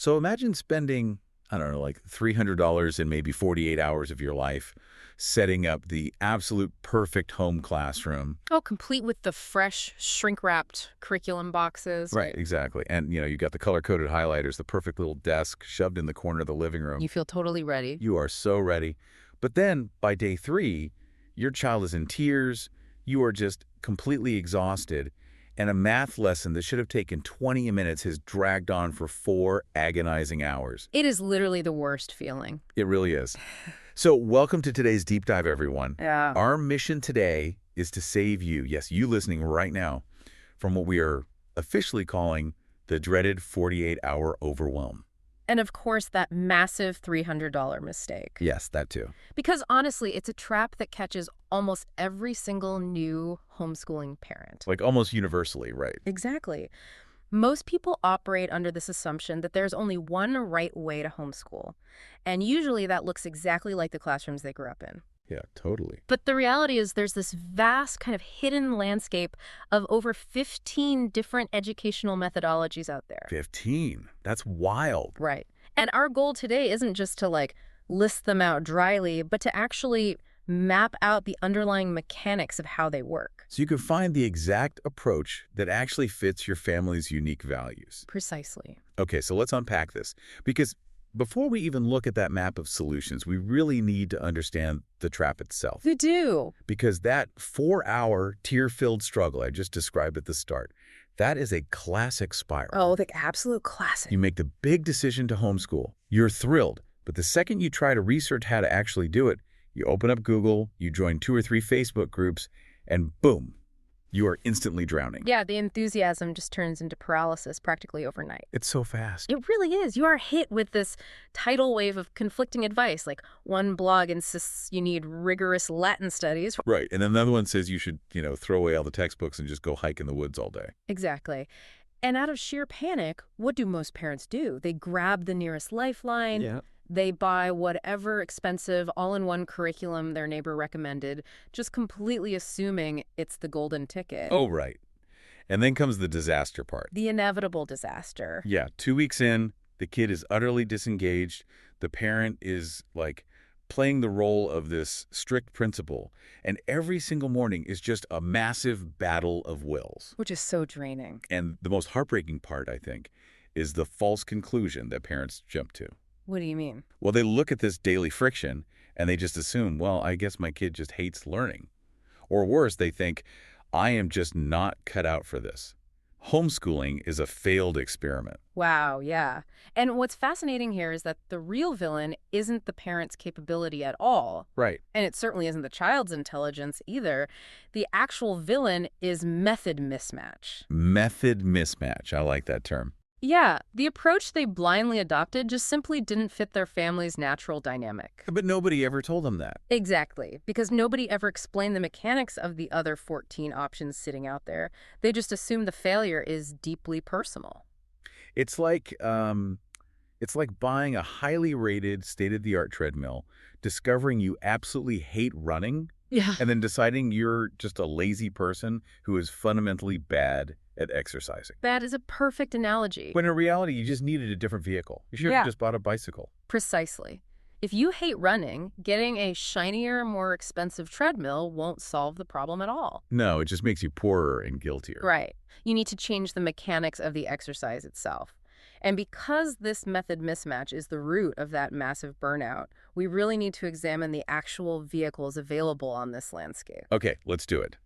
So imagine spending, I don't know, like $300 in maybe 48 hours of your life setting up the absolute perfect home classroom. Oh, complete with the fresh, shrink-wrapped curriculum boxes. Right, exactly. And, you got the color-coded highlighters, the perfect little desk shoved in the corner of the living room. You feel totally ready. You are so ready. But then, by day 3, your child is in tears, you are just completely exhausted, and a math lesson that should have taken 20 minutes has dragged on for 4 agonizing hours. It is literally the worst feeling. It really is. So welcome to today's Deep Dive, everyone. Yeah. Our mission today is to save you, yes, you listening right now, from what we are officially calling the dreaded 48-hour overwhelm. And of course, that massive $300 mistake. Yes, that too. Because honestly, it's a trap that catches almost every single new homeschooling parent. Like almost universally, right? Exactly. Most people operate under this assumption that there's only one right way to homeschool. And usually that looks exactly like the classrooms they grew up in. Yeah, totally. But the reality is there's this vast kind of hidden landscape of over 15 different educational methodologies out there. 15? That's wild. Right. And our goal today isn't just to list them out dryly, but to actually map out the underlying mechanics of how they work. So you can find the exact approach that actually fits your family's unique values. Precisely. Okay, so let's unpack this. Because before we even look at that map of solutions, we really need to understand the trap itself. We do. Because that 4-hour tear-filled struggle I just described at the start, that is a classic spiral. Oh, the absolute classic. You make the big decision to homeschool. You're thrilled. But the second you try to research how to actually do it, you open up Google, you join 2 or 3 Facebook groups, and boom, you are instantly drowning. Yeah, the enthusiasm just turns into paralysis practically overnight. It's so fast. It really is. You are hit with this tidal wave of conflicting advice. Like one blog insists you need rigorous Latin studies. Right, and another one says you should, throw away all the textbooks and just go hike in the woods all day. Exactly. And out of sheer panic, what do most parents do? They grab the nearest lifeline. Yeah. They buy whatever expensive all-in-one curriculum their neighbor recommended, just completely assuming it's the golden ticket. Oh, right. And then comes the disaster part. The inevitable disaster. Yeah, 2 weeks in, the kid is utterly disengaged. The parent is, playing the role of this strict principal. And every single morning is just a massive battle of wills. Which is so draining. And the most heartbreaking part, I think, is the false conclusion that parents jump to. What do you mean? Well, they look at this daily friction and they just assume, well, I guess my kid just hates learning. Or worse, they think, I am just not cut out for this. Homeschooling is a failed experiment. Wow, yeah. And what's fascinating here is that the real villain isn't the parent's capability at all. Right. And it certainly isn't the child's intelligence either. The actual villain is method mismatch. Method mismatch. I like that term. Yeah, the approach they blindly adopted just simply didn't fit their family's natural dynamic. But nobody ever told them that. Exactly, because nobody ever explained the mechanics of the other 14 options sitting out there. They just assume the failure is deeply personal. It's like buying a highly rated, state-of-the-art treadmill, discovering you absolutely hate running, Yeah. and then deciding you're just a lazy person who is fundamentally bad at exercising. That is a perfect analogy. When in reality, you just needed a different vehicle. You should have just bought a bicycle. Precisely. If you hate running, getting a shinier, more expensive treadmill won't solve the problem at all. No, it just makes you poorer and guiltier. Right. You need to change the mechanics of the exercise itself. And because this method mismatch is the root of that massive burnout, we really need to examine the actual vehicles available on this landscape. Okay, let's do it.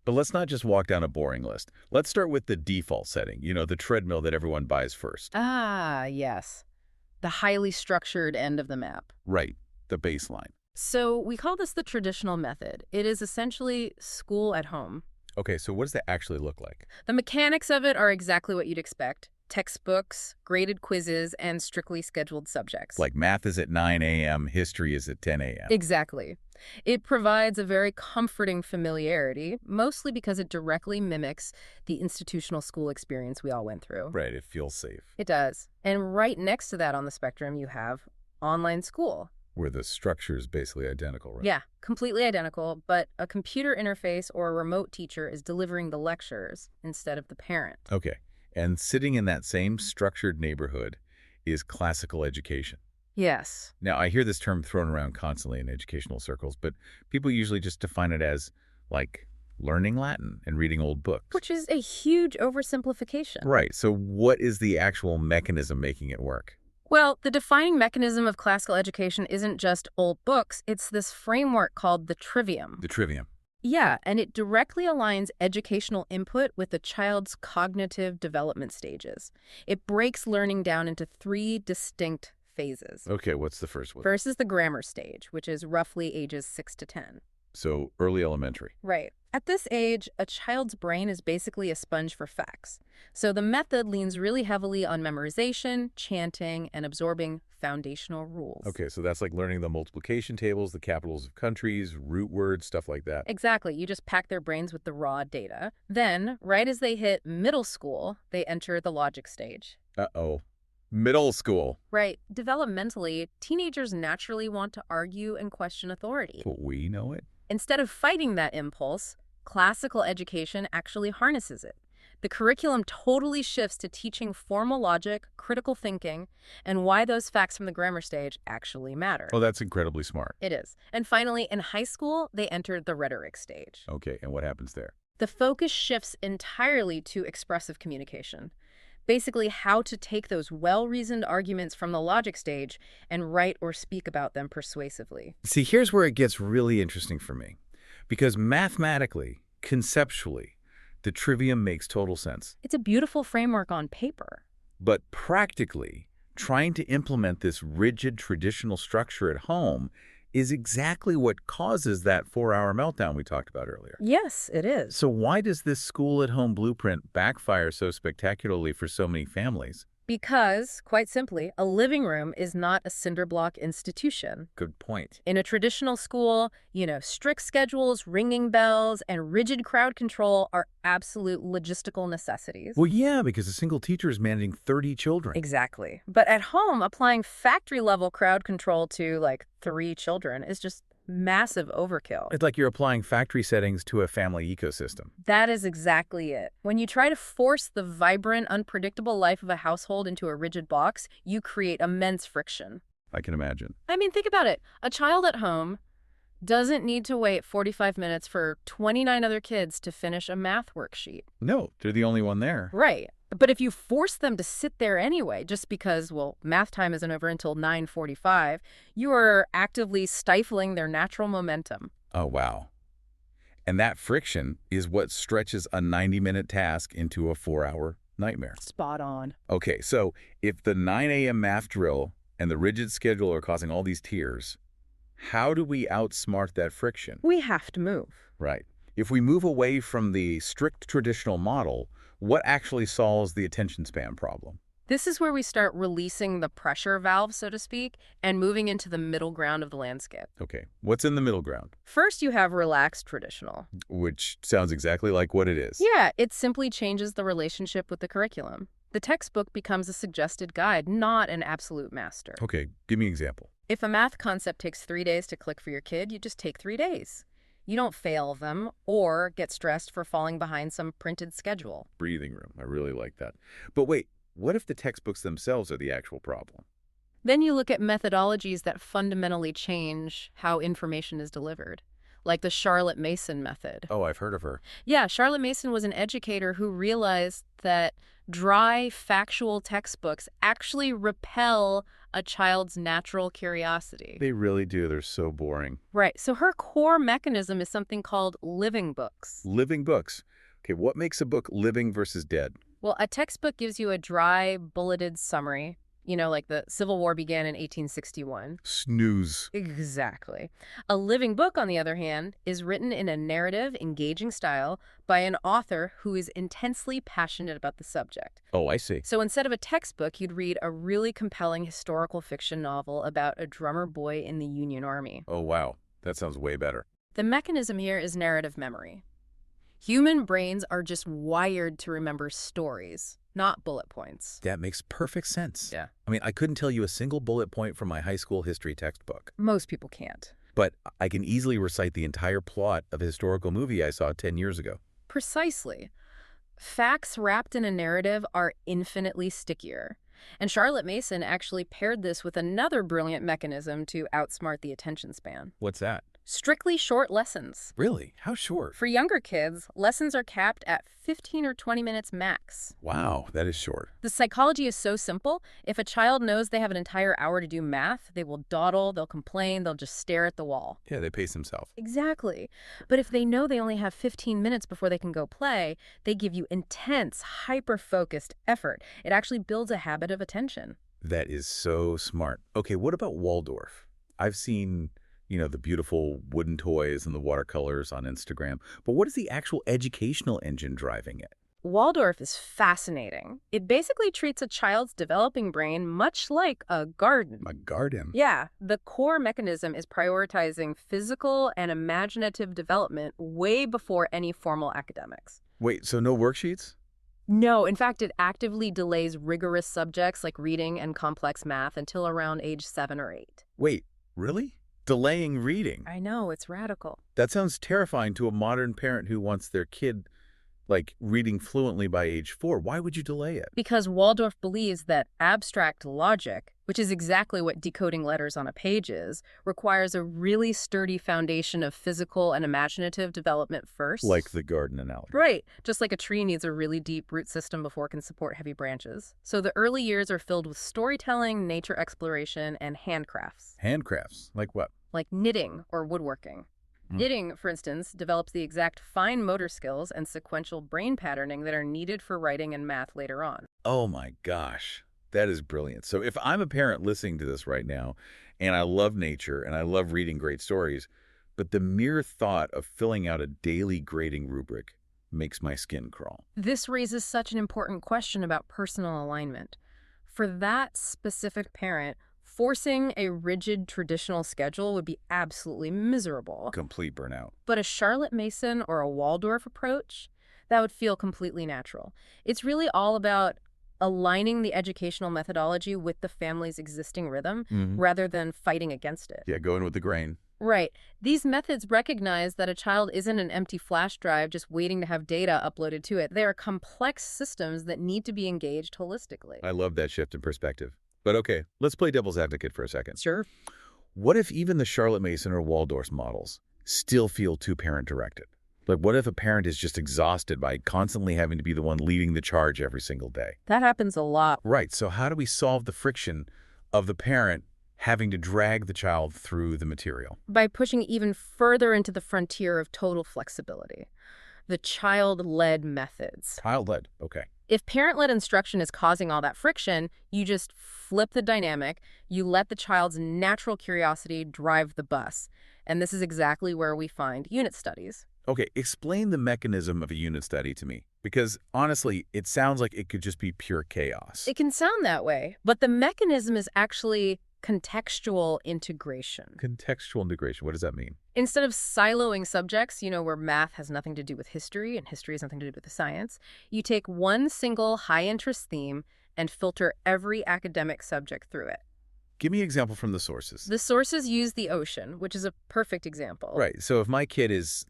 But let's not just walk down a boring list. Let's start with the default setting, the treadmill that everyone buys first. Ah, yes. The highly structured end of the map. Right, the baseline. So we call this the traditional method. It is essentially school at home. Okay, so what does that actually look like? The mechanics of it are exactly what you'd expect. Textbooks, graded quizzes, and strictly scheduled subjects. Like math is at 9 a.m., history is at 10 a.m. Exactly. It provides a very comforting familiarity, mostly because it directly mimics the institutional school experience we all went through. Right, it feels safe. It does. And right next to that on the spectrum, you have online school. Where the structure is basically identical, right? Yeah, completely identical, but a computer interface or a remote teacher is delivering the lectures instead of the parent. Okay. And sitting in that same structured neighborhood is classical education. Yes. Now, I hear this term thrown around constantly in educational circles, but people usually just define it as, like, learning Latin and reading old books. Which is a huge oversimplification. Right. So what is the actual mechanism making it work? Well, the defining mechanism of classical education isn't just old books, it's this framework called the trivium. The trivium. Yeah, and it directly aligns educational input with the child's cognitive development stages. It breaks learning down into 3 distinct phases. Okay, what's the first one? First is the grammar stage, which is roughly ages 6 to 10. So early elementary. Right. At this age, a child's brain is basically a sponge for facts. So the method leans really heavily on memorization, chanting, and absorbing foundational rules. Okay, so that's like learning the multiplication tables, the capitals of countries, root words, stuff like that. Exactly. You just pack their brains with the raw data. Then, right as they hit middle school, they enter the logic stage. Uh-oh. Middle school. Right. Developmentally, teenagers naturally want to argue and question authority. But we know it. Instead of fighting that impulse, classical education actually harnesses it. The curriculum totally shifts to teaching formal logic, critical thinking, and why those facts from the grammar stage actually matter. Oh, that's incredibly smart. It is. And finally, in high school, they entered the rhetoric stage. Okay, and what happens there? The focus shifts entirely to expressive communication. Basically, how to take those well-reasoned arguments from the logic stage and write or speak about them persuasively. See, here's where it gets really interesting for me. Because mathematically, conceptually, the trivium makes total sense. It's a beautiful framework on paper. But practically, trying to implement this rigid traditional structure at home is exactly what causes that 4-hour meltdown we talked about earlier. Yes, it is. So why does this school-at-home blueprint backfire so spectacularly for so many families? Because, quite simply, a living room is not a cinder block institution. Good point. In a traditional school, strict schedules, ringing bells, and rigid crowd control are absolute logistical necessities. Well, yeah, because a single teacher is managing 30 children. Exactly. But at home, applying factory-level crowd control to, 3 children is just massive overkill. It's like you're applying factory settings to a family ecosystem. That is exactly it. When you try to force the vibrant, unpredictable life of a household into a rigid box, you create immense friction. I can imagine. I mean, think about it. A child at home doesn't need to wait 45 minutes for 29 other kids to finish a math worksheet. No, they're the only one there. Right. But if you force them to sit there anyway, just because, math time isn't over until 9:45, you are actively stifling their natural momentum. Oh, wow. And that friction is what stretches a 90-minute task into a 4-hour nightmare. Spot on. Okay, so if the 9 a.m. math drill and the rigid schedule are causing all these tears, how do we outsmart that friction? We have to move. Right. If we move away from the strict traditional model, what actually solves the attention span problem? This is where we start releasing the pressure valve, so to speak, and moving into the middle ground of the landscape. Okay, what's in the middle ground? First, you have relaxed traditional. Which sounds exactly like what it is. Yeah, it simply changes the relationship with the curriculum. The textbook becomes a suggested guide, not an absolute master. Okay, give me an example. If a math concept takes 3 days to click for your kid, you just take 3 days. You don't fail them or get stressed for falling behind some printed schedule. Breathing room. I really like that. But wait, what if the textbooks themselves are the actual problem? Then you look at methodologies that fundamentally change how information is delivered, like the Charlotte Mason method. Oh, I've heard of her. Yeah, Charlotte Mason was an educator who realized that dry, factual textbooks actually repel a child's natural curiosity. They really do. They're so boring. Right. So her core mechanism is something called living books. Living books. Okay, what makes a book living versus dead? Well, a textbook gives you a dry, bulleted summary. Like the Civil War began in 1861. Snooze. Exactly. A living book, on the other hand, is written in a narrative, engaging style by an author who is intensely passionate about the subject. Oh, I see. So instead of a textbook, you'd read a really compelling historical fiction novel about a drummer boy in the Union Army. Oh, wow. That sounds way better. The mechanism here is narrative memory. Human brains are just wired to remember stories, not bullet points. That makes perfect sense. Yeah. I mean, I couldn't tell you a single bullet point from my high school history textbook. Most people can't. But I can easily recite the entire plot of a historical movie I saw 10 years ago. Precisely. Facts wrapped in a narrative are infinitely stickier. And Charlotte Mason actually paired this with another brilliant mechanism to outsmart the attention span. What's that? Strictly short lessons. Really? How short? For younger kids, lessons are capped at 15 or 20 minutes max. Wow, that is short. The psychology is so simple. If a child knows they have an entire hour to do math, they will dawdle, they'll complain, they'll just stare at the wall. Yeah, they pace themselves. Exactly. But if they know they only have 15 minutes before they can go play, they give you intense, hyper-focused effort. It actually builds a habit of attention. That is so smart. Okay, what about Waldorf? I've seen, the beautiful wooden toys and the watercolors on Instagram, but what is the actual educational engine driving it? Waldorf is fascinating. It basically treats a child's developing brain much like a garden. A garden? Yeah, the core mechanism is prioritizing physical and imaginative development way before any formal academics. Wait, so no worksheets? No, in fact, it actively delays rigorous subjects like reading and complex math until around age 7 or 8. Wait, really? Delaying reading? I know, it's radical. That sounds terrifying to a modern parent who wants their kid, reading fluently by age 4. Why would you delay it? Because Waldorf believes that abstract logic, which is exactly what decoding letters on a page is, requires a really sturdy foundation of physical and imaginative development first. Like the garden analogy. Right. Just like a tree needs a really deep root system before it can support heavy branches. So the early years are filled with storytelling, nature exploration, and handcrafts. Handcrafts? Like what? Like knitting or woodworking. Knitting, for instance, develops the exact fine motor skills and sequential brain patterning that are needed for writing and math later on. Oh my gosh, that is brilliant. So if I'm a parent listening to this right now, and I love nature and I love reading great stories, but the mere thought of filling out a daily grading rubric makes my skin crawl. This raises such an important question about personal alignment. For that specific parent, forcing a rigid traditional schedule would be absolutely miserable. Complete burnout. But a Charlotte Mason or a Waldorf approach, that would feel completely natural. It's really all about aligning the educational methodology with the family's existing rhythm rather than fighting against it. Yeah, going with the grain. Right. These methods recognize that a child isn't an empty flash drive just waiting to have data uploaded to it. They are complex systems that need to be engaged holistically. I love that shift in perspective. But okay, let's play devil's advocate for a second. Sure. What if even the Charlotte Mason or Waldorf models still feel too parent-directed? What if a parent is just exhausted by constantly having to be the one leading the charge every single day? That happens a lot. Right, so how do we solve the friction of the parent having to drag the child through the material? By pushing even further into the frontier of total flexibility. The child-led methods. Child-led, okay. If parent-led instruction is causing all that friction, you just flip the dynamic. You let the child's natural curiosity drive the bus. And this is exactly where we find unit studies. Okay, explain the mechanism of a unit study to me. Because honestly, it sounds like it could just be pure chaos. It can sound that way, but the mechanism is actually contextual integration. Contextual integration, what does that mean? Instead of siloing subjects, where math has nothing to do with history and history has nothing to do with the science, you take one single high-interest theme and filter every academic subject through it. Give me an example from the sources. The sources use the ocean, which is a perfect example. Right, so if my kid is,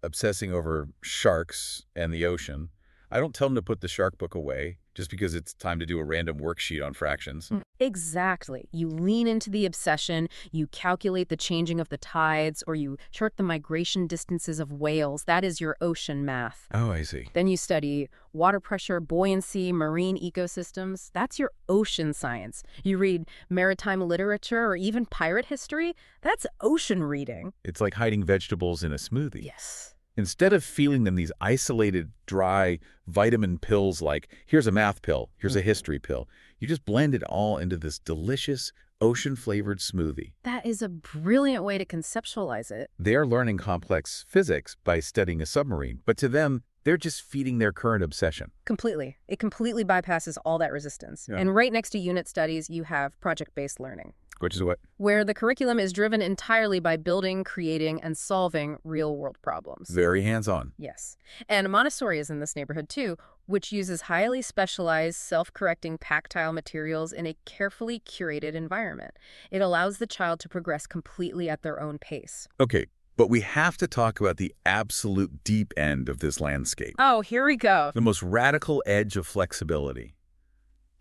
obsessing over sharks and the ocean, I don't tell them to put the shark book away just because it's time to do a random worksheet on fractions. Exactly. You lean into the obsession, you calculate the changing of the tides, or you chart the migration distances of whales. That is your ocean math. Oh, I see. Then you study water pressure, buoyancy, marine ecosystems. That's your ocean science. You read maritime literature or even pirate history. That's ocean reading. It's like hiding vegetables in a smoothie. Yes. Instead of feeding them these isolated, dry vitamin pills like, here's a math pill, here's a history pill, you just blend it all into this delicious, ocean-flavored smoothie. That is a brilliant way to conceptualize it. They are learning complex physics by studying a submarine, but to them, they're just feeding their current obsession. Completely. It completely bypasses all that resistance. Yeah. And right next to unit studies, you have project-based learning. Which is what? Where the curriculum is driven entirely by building, creating, and solving real-world problems. Very hands-on. Yes. And Montessori is in this neighborhood too, which uses highly specialized, self-correcting tactile materials in a carefully curated environment. It allows the child to progress completely at their own pace. Okay, but we have to talk about the absolute deep end of this landscape. Oh, here we go. The most radical edge of flexibility.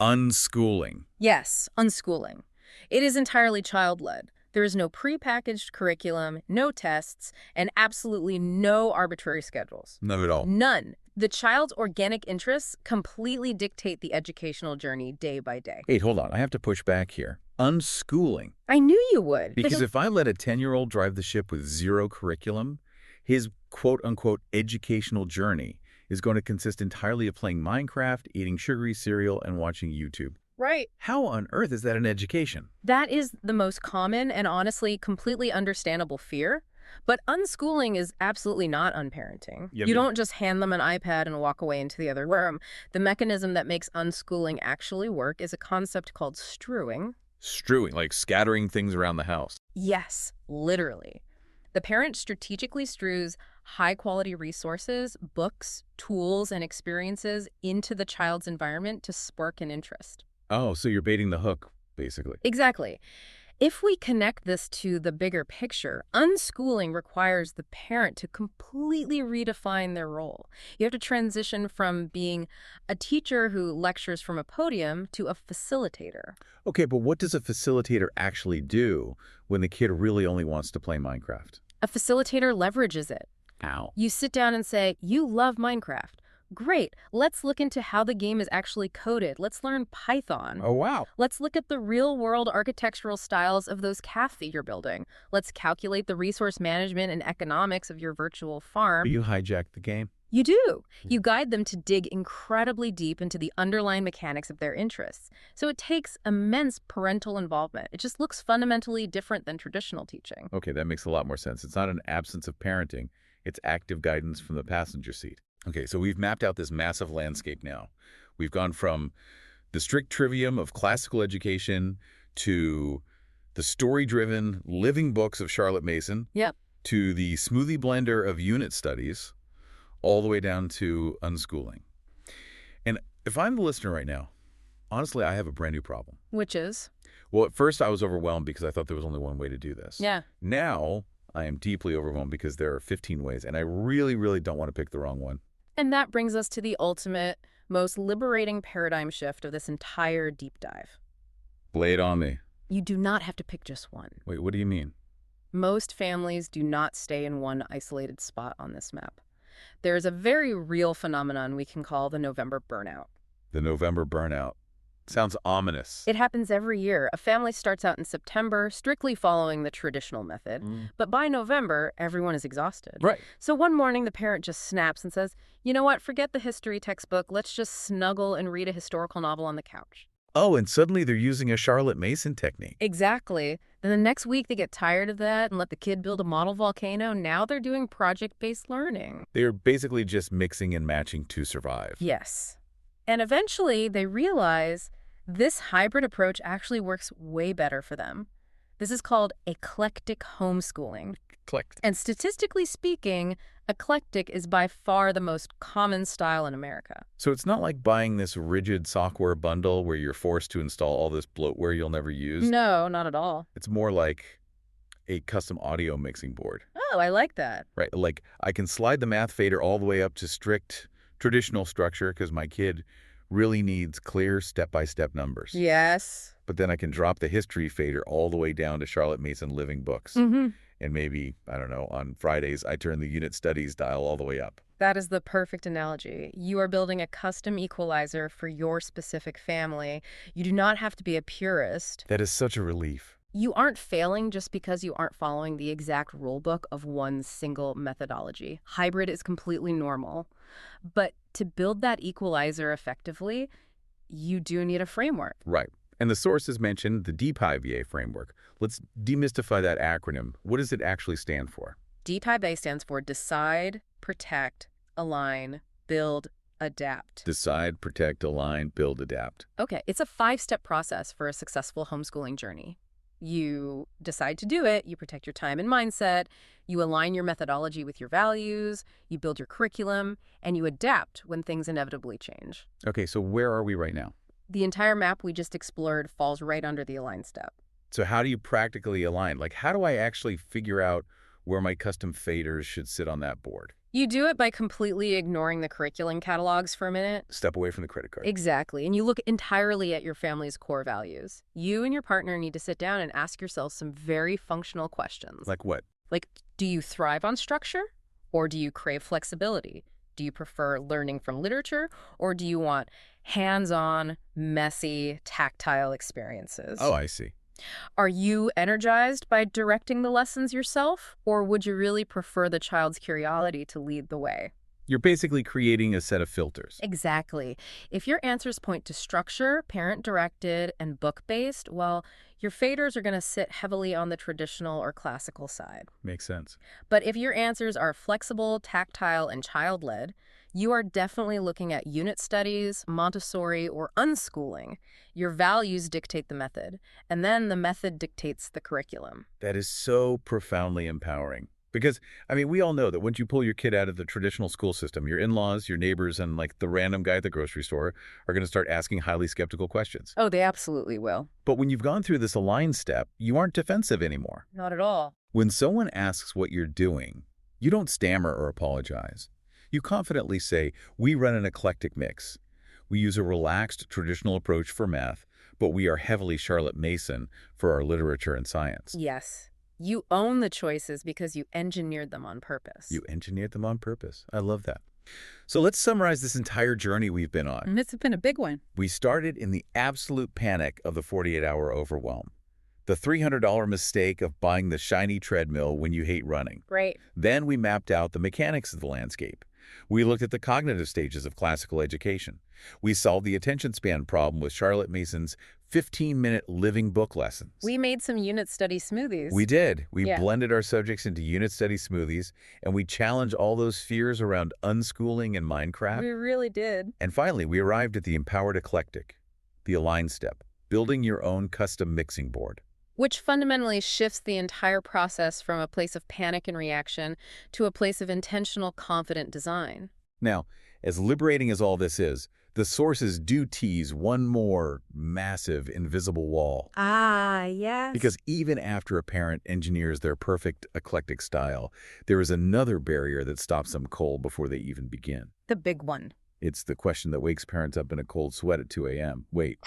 Unschooling. Yes, unschooling. It is entirely child-led. There is no prepackaged curriculum, no tests, and absolutely no arbitrary schedules. Not at all. None. The child's organic interests completely dictate the educational journey day by day. Hey, hold on. I have to push back here. Unschooling. I knew you would. Because if I let a 10-year-old drive the ship with zero curriculum, his quote-unquote educational journey is going to consist entirely of playing Minecraft, eating sugary cereal, and watching YouTube. Right. How on earth is that an education? That is the most common and honestly completely understandable fear. But unschooling is absolutely not unparenting. Yeah, You but- don't just hand them an iPad and walk away into the other room. The mechanism that makes unschooling actually work is a concept called strewing. Strewing, like scattering things around the house. Yes, literally. The parent strategically strews high-quality resources, books, tools, and experiences into the child's environment to spark an interest. Oh, so you're baiting the hook, basically. Exactly. If we connect this to the bigger picture, unschooling requires the parent to completely redefine their role. You have to transition from being a teacher who lectures from a podium to a facilitator. Okay, but what does a facilitator actually do when the kid really only wants to play Minecraft? A facilitator leverages it. How? You sit down and say, you love Minecraft. Great, let's look into how the game is actually coded. Let's learn Python. Oh, wow. Let's look at the real-world architectural styles of those cafes that you're building. Let's calculate the resource management and economics of your virtual farm. You hijacked the game. You do. You guide them to dig incredibly deep into the underlying mechanics of their interests. So it takes immense parental involvement. It just looks fundamentally different than traditional teaching. Okay, that makes a lot more sense. It's not an absence of parenting. It's active guidance from the passenger seat. Okay, so we've mapped out this massive landscape now. We've gone from the strict trivium of classical education to the story-driven living books of Charlotte Mason Yep. to the smoothie blender of unit studies, all the way down to unschooling. And if I'm the listener right now, honestly, I have a brand new problem. Which is? Well, at first I was overwhelmed because I thought there was only one way to do this. Yeah. Now I am deeply overwhelmed because there are 15 ways, and I really, really don't want to pick the wrong one. And that brings us to the ultimate, most liberating paradigm shift of this entire deep dive. Lay it on me. You do not have to pick just one. Wait, what do you mean? Most families do not stay in one isolated spot on this map. There is a very real phenomenon we can call the November burnout. The November burnout. Sounds ominous. It happens every year. A family starts out in September, strictly following the traditional method. But by November, everyone is exhausted. Right. So one morning, the parent just snaps and says, you know what, forget the history textbook. Let's just snuggle and read a historical novel on the couch. Oh, and suddenly they're using a Charlotte Mason technique. Exactly. Then the next week, they get tired of that and let the kid build a model volcano. Now they're doing project-based learning. They're basically just mixing and matching to survive. Yes. And eventually, they realize this hybrid approach actually works way better for them. This is called eclectic homeschooling. Clicked. And statistically speaking, eclectic is by far the most common style in America. So it's not like buying this rigid software bundle where you're forced to install all this bloatware you'll never use. No, not at all. It's more like a custom audio mixing board. Oh, I like that. Right, like I can slide the math fader all the way up to strict traditional structure because my kid really needs clear step-by-step numbers. Yes. But then I can drop the history fader all the way down to Charlotte Mason living books. Mm-hmm. And maybe, I don't know, on Fridays, I turn the unit studies dial all the way up. That is the perfect analogy. You are building a custom equalizer for your specific family. You do not have to be a purist. That is such a relief. You aren't failing just because you aren't following the exact rule book of one single methodology. Hybrid is completely normal. But to build that equalizer effectively, you do need a framework. Right. And the sources mentioned the DPIVA framework. Let's demystify that acronym. What does it actually stand for? DPIVA stands for Decide, Protect, Align, Build, Adapt. Decide, protect, align, build, adapt. Okay, it's a 5-step process for a successful homeschooling journey. You decide to do it, you protect your time and mindset, you align your methodology with your values, you build your curriculum, and you adapt when things inevitably change. Okay, so where are we right now? The entire map we just explored falls right under the align step. So how do you practically align? Like, how do I actually figure out where my custom faders should sit on that board? You do it by completely ignoring the curriculum catalogs for a minute. Step away from the credit card. Exactly. And you look entirely at your family's core values. You and your partner need to sit down and ask yourselves some very functional questions. Like what? Like, do you thrive on structure? Or do you crave flexibility? Do you prefer learning from literature? Or do you want hands-on, messy, tactile experiences? Oh, I see. Are you energized by directing the lessons yourself? Or would you really prefer the child's curiosity to lead the way? You're basically creating a set of filters. Exactly. If your answers point to structure, parent-directed, and book-based, well, your faders are going to sit heavily on the traditional or classical side. Makes sense. But if your answers are flexible, tactile, and child-led, you are definitely looking at unit studies, Montessori, or unschooling. Your values dictate the method, and then the method dictates the curriculum. That is so profoundly empowering. Because, I mean, we all know that once you pull your kid out of the traditional school system, your in-laws, your neighbors, and like the random guy at the grocery store are going to start asking highly skeptical questions. Oh, they absolutely will. But when you've gone through this aligned step, you aren't defensive anymore. Not at all. When someone asks what you're doing, you don't stammer or apologize. You confidently say, we run an eclectic mix. We use a relaxed traditional approach for math, but we are heavily Charlotte Mason for our literature and science. Yes. You own the choices because you engineered them on purpose. You engineered them on purpose. I love that. So let's summarize this entire journey we've been on. And it's been a big one. We started in the absolute panic of the 48-hour overwhelm. The $300 mistake of buying the shiny treadmill when you hate running. Right. Then we mapped out the mechanics of the landscape. We looked at the cognitive stages of classical education. We solved the attention span problem with Charlotte Mason's 15-minute living book lessons. We made some unit study smoothies. We did. We Yeah. blended our subjects into unit study smoothies, and we challenged all those fears around unschooling and Minecraft. We really did. And finally, we arrived at the empowered eclectic, the aligned step, building your own custom mixing board. Which fundamentally shifts the entire process from a place of panic and reaction to a place of intentional, confident design. Now, as liberating as all this is, the sources do tease one more massive invisible wall. Ah, yes. Because even after a parent engineers their perfect eclectic style, there is another barrier that stops them cold before they even begin. The big one. It's the question that wakes parents up in a cold sweat at 2 a.m. Wait,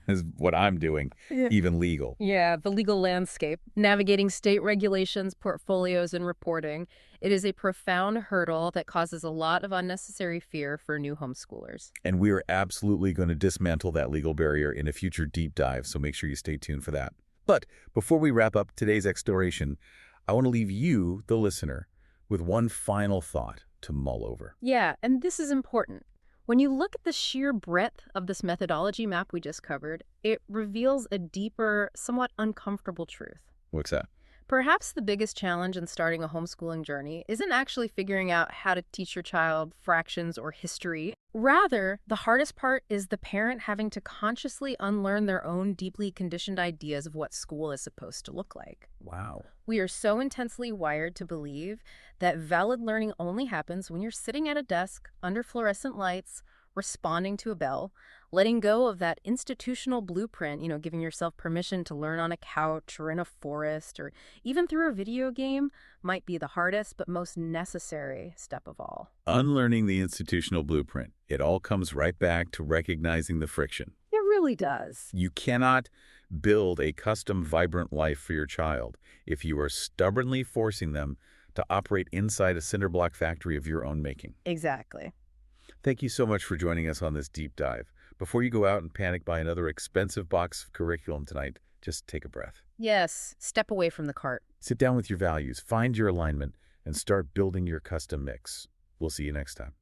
is what I'm doing even legal? Yeah, the legal landscape, navigating state regulations, portfolios, and reporting. It is a profound hurdle that causes a lot of unnecessary fear for new homeschoolers. And we are absolutely going to dismantle that legal barrier in a future deep dive, so make sure you stay tuned for that. But before we wrap up today's exploration, I want to leave you, the listener, with one final thought to mull over. Yeah, and this is important. When you look at the sheer breadth of this methodology map we just covered, it reveals a deeper, somewhat uncomfortable truth. What's that? Perhaps the biggest challenge in starting a homeschooling journey isn't actually figuring out how to teach your child fractions or history. Rather, the hardest part is the parent having to consciously unlearn their own deeply conditioned ideas of what school is supposed to look like. Wow. We are so intensely wired to believe that valid learning only happens when you're sitting at a desk under fluorescent lights, responding to a bell, letting go of that institutional blueprint, giving yourself permission to learn on a couch or in a forest or even through a video game might be the hardest but most necessary step of all. Unlearning the institutional blueprint. It all comes right back to recognizing the friction. It really does. You cannot build a custom, vibrant life for your child if you are stubbornly forcing them to operate inside a cinder block factory of your own making. Exactly. Thank you so much for joining us on this deep dive. Before you go out and panic buy another expensive box of curriculum tonight, just take a breath. Yes, step away from the cart. Sit down with your values, find your alignment, and start building your custom mix. We'll see you next time.